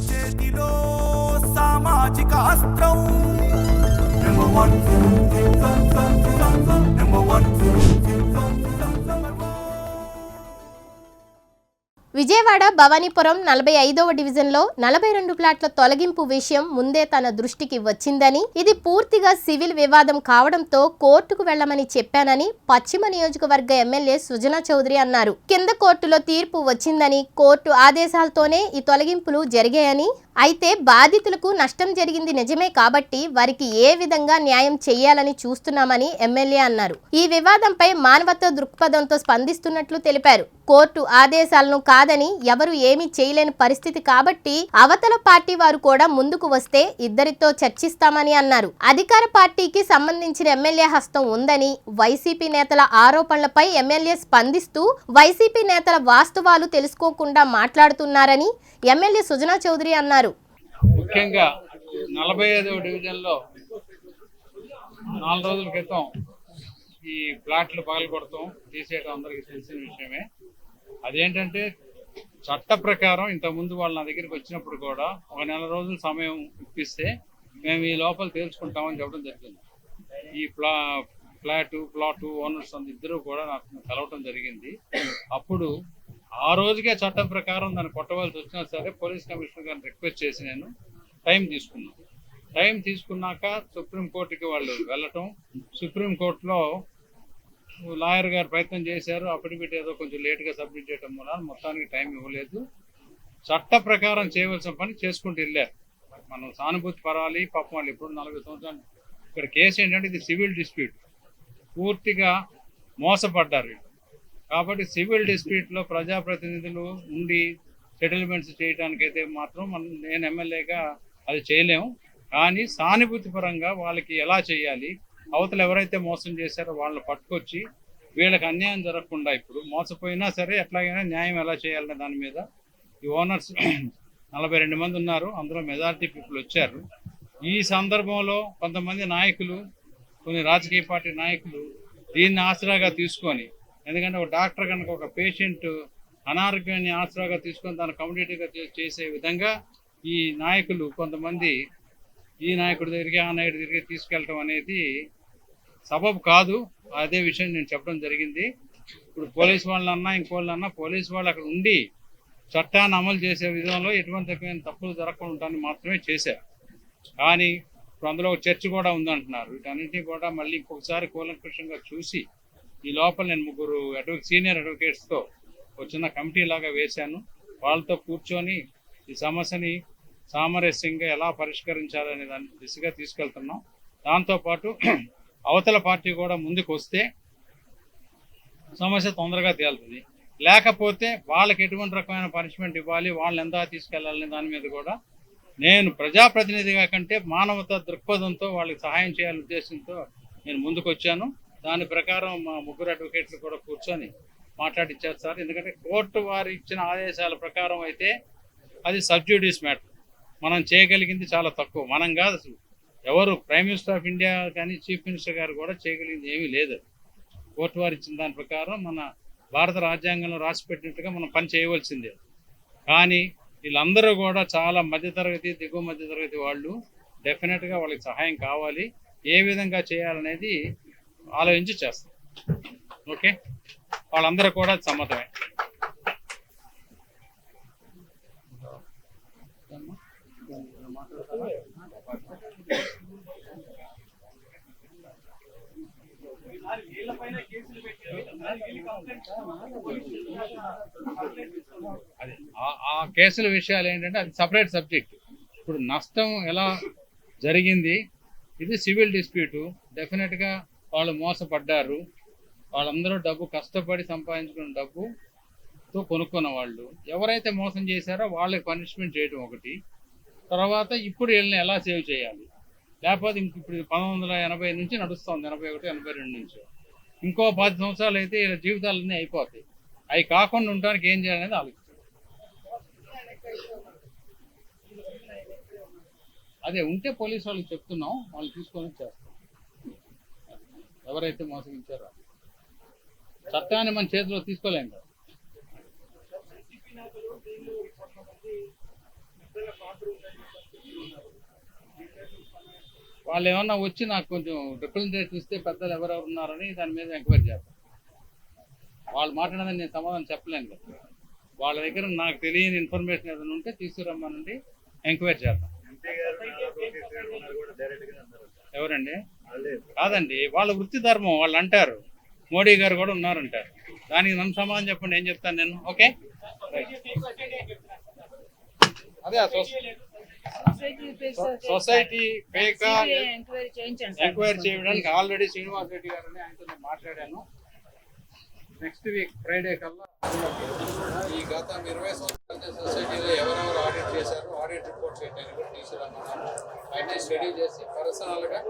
చేతిలో సామాజిక అస్త్రం నెంబర్ 1 విజయవాడ భవానీపురం 45వ డివిజన్లో 42 ప్లాట్ల తొలగింపు విషయం ముందే తన దృష్టికి వచ్చిందని, ఇది పూర్తిగా సివిల్ వివాదం కావడంతో కోర్టుకు వెళ్లమని చెప్పానని పశ్చిమ నియోజకవర్గ ఎమ్మెల్యే సుజనా చౌదరి అన్నారు. కింద కోర్టులో తీర్పు వచ్చిందని, కోర్టు ఆదేశాలతోనే ఈ తొలగింపులు జరిగాయని, అయితే బాధితులకు నష్టం జరిగింది నిజమే కాబట్టి వారికి ఏ విధంగా న్యాయం చేయాలని చూస్తున్నామని ఎమ్మెల్యే అన్నారు. ఈ వివాదంపై మానవత్వ దృక్పథంతో స్పందిస్తున్నట్లు తెలిపారు. కోర్టు ఆదేశాలను కాదని ఎవరు ఏమీ చేయలేని పరిస్థితి కాబట్టి అవతల పార్టీ వారు కూడా ముందుకు వస్తే ఇద్దరితో చర్చిస్తామని అన్నారు. అధికార పార్టీకి సంబంధించిన ఎమ్మెల్యే హస్తం ఉందని వైసీపీ నేతల ఆరోపణలపై ఎమ్మెల్యే స్పందిస్తూ వైసీపీ నేతల వాస్తవాలు తెలుసుకోకుండా మాట్లాడుతున్నారని ఎమ్మెల్యే సుజనా చౌదరి అన్నారు. ముఖ్యంగా 45వ డివిజన్లో 4 రోజుల క్రితం ఈ ప్లాట్లు పగలగొడతాం తీసేయడం అందరికీ తెలిసిన విషయమే. అదేంటంటే చట్ట ప్రకారం ఇంతకుముందు వాళ్ళు నా దగ్గరికి వచ్చినప్పుడు కూడా 1 నెల రోజుల సమయం ఇప్పిస్తే మేము ఈ లోపల తేల్చుకుంటామని చెప్పడం జరిగింది. ఈ ప్లాట్ ఓనర్స్ ఇద్దరు కూడా నాకు కలవటం జరిగింది. అప్పుడు ఆ రోజుకే చట్టం ప్రకారం దాన్ని కొట్టవలసి వచ్చినా సరే పోలీస్ కమిషనర్ గారిని రిక్వెస్ట్ చేసి నేను టైం తీసుకున్నాక సుప్రీంకోర్టుకి వాళ్ళు వెళ్ళటం, సుప్రీంకోర్టులో లాయర్ గారు ప్రయత్నం చేశారు. అఫిడవిట్ ఏదో కొంచెం లేట్గా సబ్మిట్ చేయడం వల్ల మొత్తానికి టైం ఇవ్వలేదు. చట్ట ప్రకారం చేయవలసిన పని చేసుకుంటూ వెళ్ళారు. మనం సానుభూతి పరాలి. పాపం వాళ్ళు ఇప్పుడు 40 సంవత్సరాలు ఇక్కడ కేసు ఏంటంటే ఇది సివిల్ డిస్ప్యూట్, పూర్తిగా మోసపడ్డారు. కాబట్టి సివిల్ డిస్ప్యూట్లో ప్రజాప్రతినిధులు ఉండి సెటిల్మెంట్స్ చేయడానికైతే మాత్రం నేను ఎమ్మెల్యేగా అది చేయలేము. కానీ సానుభూతి పరంగా వాళ్ళకి ఎలా చేయాలి, అవతల ఎవరైతే మోసం చేశారో వాళ్ళని పట్టుకొచ్చి వీళ్ళకి అన్యాయం జరగకుండా ఇప్పుడు మోసపోయినా సరే ఎట్లాగైనా న్యాయం ఎలా చేయాలనే దాని మీద ఈ ఓనర్స్ 42 మంది ఉన్నారు. అందులో మెజారిటీ పీపుల్ వచ్చారు. ఈ సందర్భంలో కొంతమంది నాయకులు, కొన్ని రాజకీయ పార్టీ నాయకులు దీన్ని ఆసరాగా తీసుకొని, ఎందుకంటే ఒక డాక్టర్ కనుక ఒక పేషెంట్ అనారోగ్యాన్ని ఆసరాగా తీసుకొని దాన్ని కమ్యూనిటీగా చేసే విధంగా ఈ నాయకులు కొంతమంది ఈ నాయకుడి దగ్గరికి ఆ నాయకుడి దగ్గరికి తీసుకెళ్ళటం అనేది సబబు కాదు. అదే విషయం నేను చెప్పడం జరిగింది. ఇప్పుడు పోలీసు వాళ్ళన్నా ఇంకోళ్ళన్నా పోలీసు వాళ్ళు అక్కడ ఉండి చట్టాన్ని అమలు చేసే విధంలో ఎటువంటి రకమైన తప్పులు జరగకుండా మాత్రమే చేశారు. కానీ ఇప్పుడు అందులో ఒక చర్చ కూడా ఉందంటున్నారు. వీటన్నింటినీ కూడా మళ్ళీ ఇంకొకసారి కూలంకషంగా చూసి ఈ లోపల నేను 3 సీనియర్ అడ్వకేట్స్తో ఒక చిన్న కమిటీ లాగా వేశాను. వాళ్ళతో కూర్చొని ఈ సమస్యని సామరస్యంగా ఎలా పరిష్కరించాలనే దాని దిశగా తీసుకెళ్తున్నాం. దాంతోపాటు అవతల పార్టీ కూడా ముందుకు వస్తే సమస్య తొందరగా తేలుతుంది. లేకపోతే వాళ్ళకి ఎటువంటి రకమైన పనిష్మెంట్ ఇవ్వాలి, వాళ్ళని ఎంత తీసుకెళ్లాలనే దాని మీద కూడా నేను ప్రజాప్రతినిధిగా కంటే మానవతా దృక్పథంతో వాళ్ళకి సహాయం చేయాలనే ఉద్దేశంతో నేను ముందుకు వచ్చాను. దాని ప్రకారం మా 3 అడ్వకేట్లు కూడా కూర్చొని మాట్లాడిచ్చేస్తారు. ఎందుకంటే కోర్టు వారు ఇచ్చిన ఆదేశాల ప్రకారం అయితే అది సబ్జ్యూడిస్ మ్యాటర్. మనం చేయగలిగింది చాలా తక్కువ. మనం కాదు అసలు ఎవరు ప్రైమ్ మినిస్టర్ ఆఫ్ ఇండియా కానీ చీఫ్ మినిస్టర్ గారు కూడా చేయగలిగింది ఏమీ లేదు. కోర్టు వారు ఇచ్చిన దాని ప్రకారం మన భారత రాజ్యాంగంలో రాసిపెట్టినట్టుగా మనం పని చేయవలసిందే. కానీ వీళ్ళందరూ కూడా చాలా మధ్యతరగతి, దిగువ మధ్యతరగతి వాళ్ళు. డెఫినెట్గా వాళ్ళకి సహాయం కావాలి. ఏ విధంగా చేయాలనేది ఆలోచించి చేస్తాం. ఓకే, వాళ్ళందరూ కూడా సమ్మతమే. అది ఆ కేసుల విషయాలు ఏంటంటే అది సపరేట్ సబ్జెక్ట్. ఇప్పుడు నష్టం ఎలా జరిగింది, ఇది సివిల్ డిస్ప్యూటు. డెఫినెట్గా వాళ్ళు మోసపడ్డారు. వాళ్ళందరూ డబ్బు కష్టపడి సంపాదించుకున్న డబ్బుతో కొనుక్కున్న వాళ్ళు. ఎవరైతే మోసం చేశారో వాళ్ళకి పనిష్మెంట్ చేయడం ఒకటి. తర్వాత ఇప్పుడు వీళ్ళని ఎలా సేవ్ చేయాలి, లేకపోతే ఇప్పుడు 1980 నుంచి నడుస్తుంది, 81, 82 నుంచి. ఇంకో 10 సంవత్సరాలు అయితే వీళ్ళ జీవితాలన్నీ అయిపోతాయి. అవి కాకుండా ఉండడానికి ఏం చేయాలనేది ఆలోచించాలి. అదే ఉంటే పోలీసు వాళ్ళకి చెప్తున్నాం, వాళ్ళు తీసుకొని చేస్తాం. ఎవరైతే మోసగించారో చట్టాన్ని మన చేతిలో తీసుకోలేం కదా. వాళ్ళు ఏమన్నా వచ్చి నాకు కొంచెం రిప్రజెంటేషన్ ఇస్తే పెద్దలు ఎవరెవరు ఉన్నారని దాని మీద ఎంక్వైరీ చేస్తాను. వాళ్ళు మాట్లాడదని నేను సమాధానం చెప్పలేను కదా. వాళ్ళ దగ్గర నాకు తెలియని ఇన్ఫర్మేషన్ ఏదైనా ఉంటే తీసుకురమ్మనండి, ఎంక్వైరీ చేద్దాం. ఎవరండి? కాదండి, వాళ్ళ వృత్తి ధర్మం, వాళ్ళు అంటారు. మోడీ గారు కూడా ఉన్నారంటారు. దానికి నన్ను సమాధానం చెప్పండి, ఏం చెప్తాను నేను. ఓకే, అదే సొసైటీ ఫేకా ఎంక్వైరీ చేయడానికి ఆల్రెడీ శ్రీనివాస్ రెడ్డి గారని ఆయనతో నేను మాట్లాడాను. నెక్స్ట్ వీక్ ఫ్రైడే కల్లా ఈ గత 20 సంవత్సరాల సొసైటీలో ఎవరెవరు ఆడిట్ చేశారు, ఆడిట్ రిపోర్ట్స్ ఏంటని కూడా తీసుకురమ్మన్నాను. అవన్నీ స్టడీ చేసి పర్సనల్గా,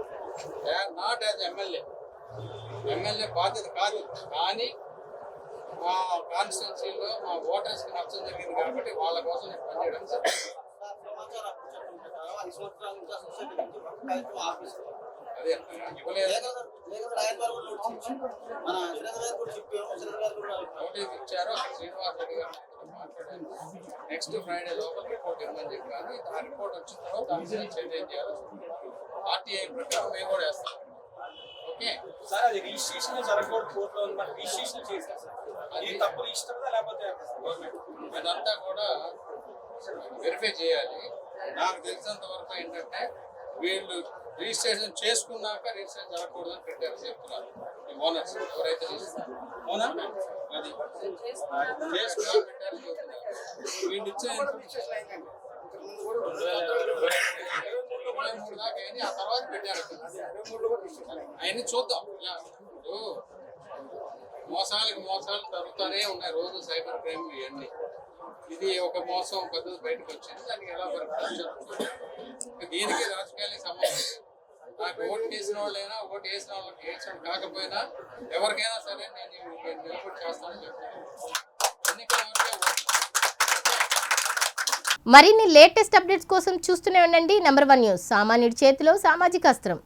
నాట్ యాజ్ ఎమ్మెల్యే బాధ్యత కాదు, కానీ మా కాన్స్టిట్యున్సీలో మా ఓటర్స్కి నచ్చడం జరిగింది కాబట్టి వాళ్ళ కోసం నేను పనిచేయడం జరిగింది. అదే ఇవ్వలేదు, నోటీస్ ఇచ్చారు. శ్రీనివాస్ రెడ్డి గారు మాట్లాడాను. నెక్స్ట్ ఫ్రైడే లోపల రిపోర్ట్ ఇవ్వమని చెప్పాను. ఆ రిపోర్ట్ వచ్చిన తర్వాత దాని మీద చేంజ్ చేయాలి. ఆర్టీఐ ప్రకారం మేము కూడా వేస్తాం. ఓకే సార్, అది రిజిస్ట్రేషన్ జరగకూడదు, కోర్టులో ఉన్న రిజిస్ట్రేషన్ చేశారు సార్. అది తప్పు రిజిస్టర్ లేకపోతే అదంతా కూడా వెరిఫై చేయాలి. నాకు తెలిసినంత వరకు ఏంటంటే వీళ్ళు రిజిస్ట్రేషన్ చేసుకున్నాక రిజిస్ట్రేషన్ జరగకూడదు అని పెట్టారు చెప్తున్నారు ఈ ఓనర్స్ ఎవరైతే అవునా, అది చేసుకున్నా పెట్టారని చెప్తున్నారు. వీళ్ళు ఇచ్చే ఇన్ఫర్మేషన్ 23 దాకా అయింది, ఆ తర్వాత పెట్టారు. అవన్నీ చూద్దాం. మోసాలకు మోసాలు జరుగుతూనే ఉన్నాయి రోజు, సైబర్ క్రైమ్ ఇవన్నీ. ఇది ఒక మోసం పద్ధతి బయటకు వచ్చింది, దానికి ఎలా పరిపాలించాలి. దీనికి రాజకీయాలకు సంబంధం. నాకు ఓటు వేసిన వాళ్ళైనా, ఓటు వేసిన వాళ్ళకి వేసిన కాకపోయినా ఎవరికైనా సరే నేను నిలబడి చేస్తానని చెప్తాను. ఎన్నికల వరకే ఓటు. మరిన్ని లేటెస్ట్ అప్డేట్స్ కోసం చూస్తూనే ఉండండి నంబర్ 1 న్యూస్. సామాన్యుడి చేతిలో సామాజిక అస్త్రం.